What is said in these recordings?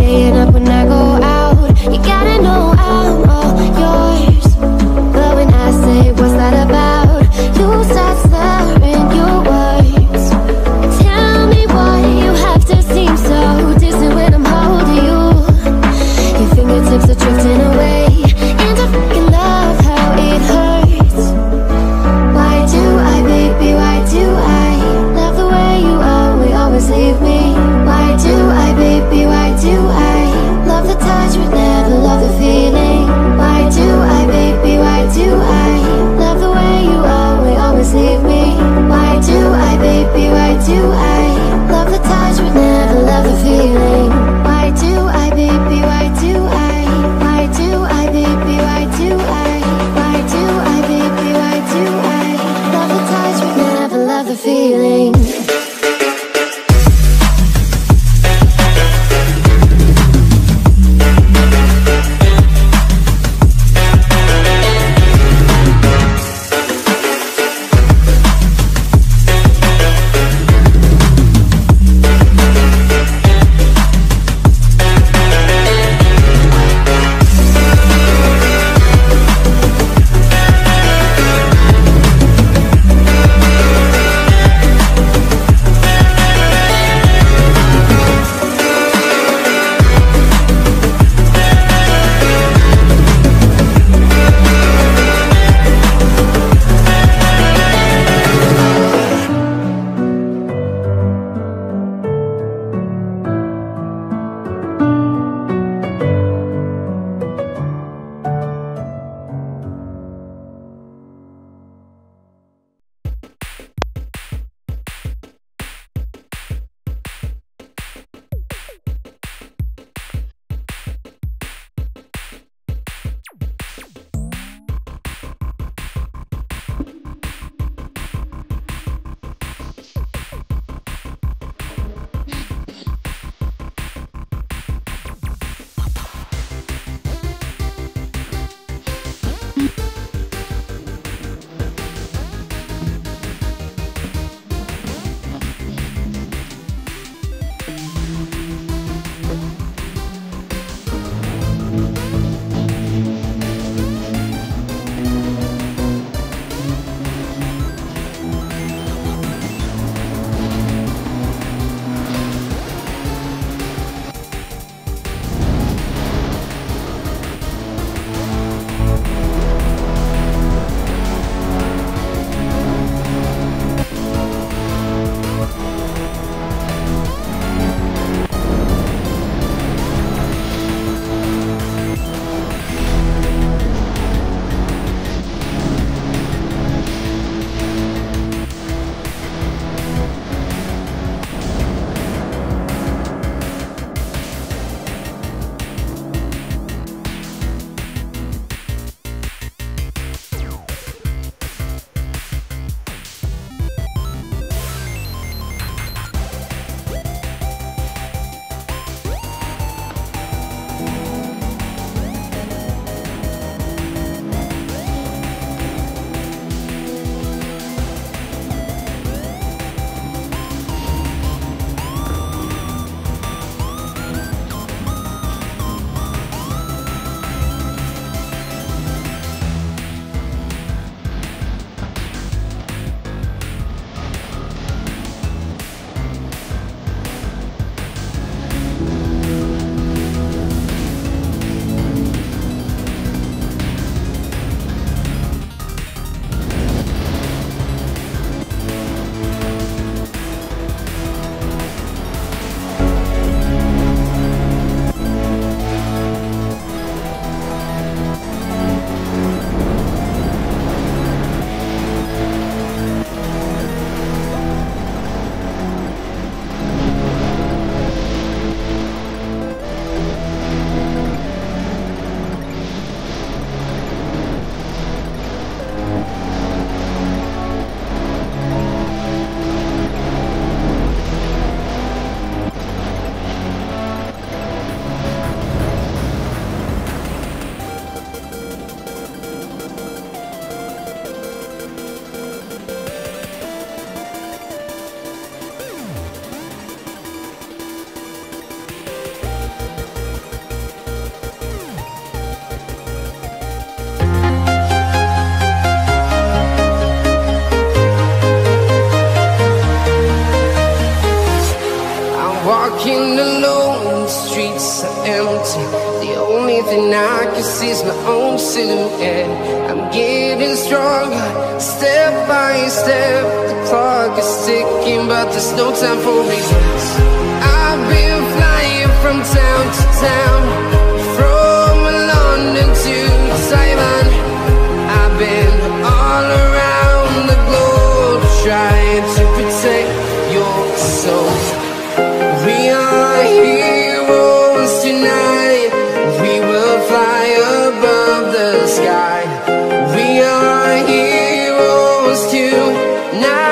staying up when I go out. You gotta know I'm all yours. But when I say what's that about, you start slurring your words. Tell me why you have to seem so distant when I'm holding you. Your fingertips are drifting away, and I fucking love how it hurts. Why do I, baby, why do I love the way you always leave me? Why do I, baby, why do I love the thing I can see is my own silhouette. I'm getting stronger, step by step. The clock is ticking, but there's no time for regrets. I've been flying from town to town, from London to Taiwan. I've been all around the globe, trying to protect your soul. We are heroes tonight. We will fly above the sky. We are heroes tonight.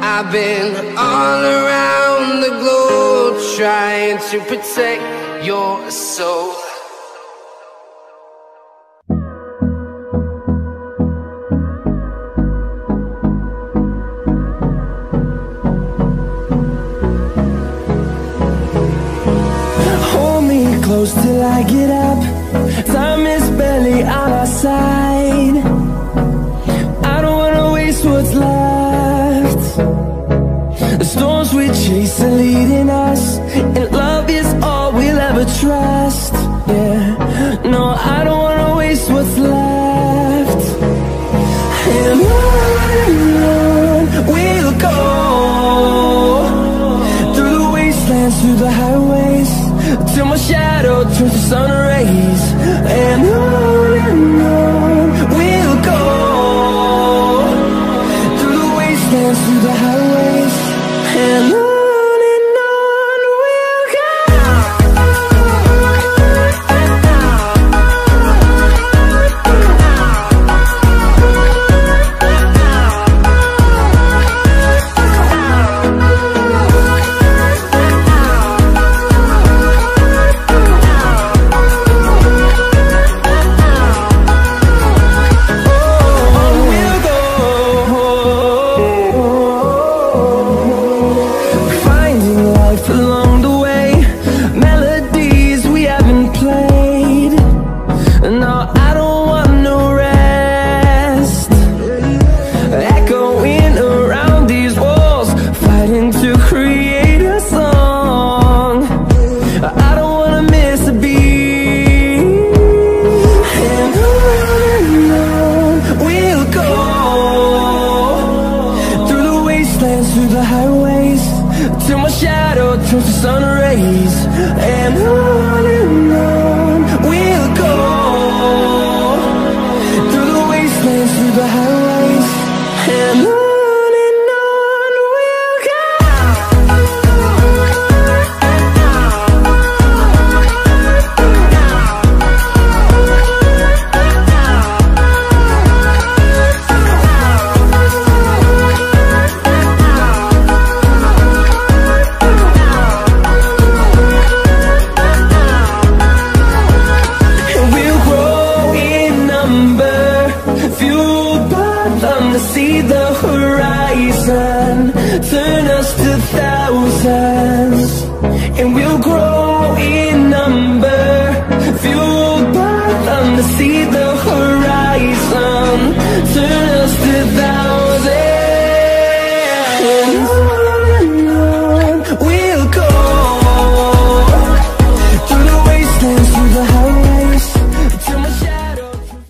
I've been all around the globe trying to protect your soul. Hold me close till I get up. Time is barely on our side. I don't wanna waste what's left. The storms we chase are leading us, and love is all we'll ever trust. Yeah, no, I don't wanna waste what's left. And on we'll go, through the wastelands, through the highways, till my shadow turns to sun rays. And on we'll go, through the wastelands, through the highways, and on we'll go. sun rays, and on we'll go, through the wastelands, through the highways, and on we'll go. See the horizon turn us to thousands, and we'll grow in number, fueled by them to see the horizon turn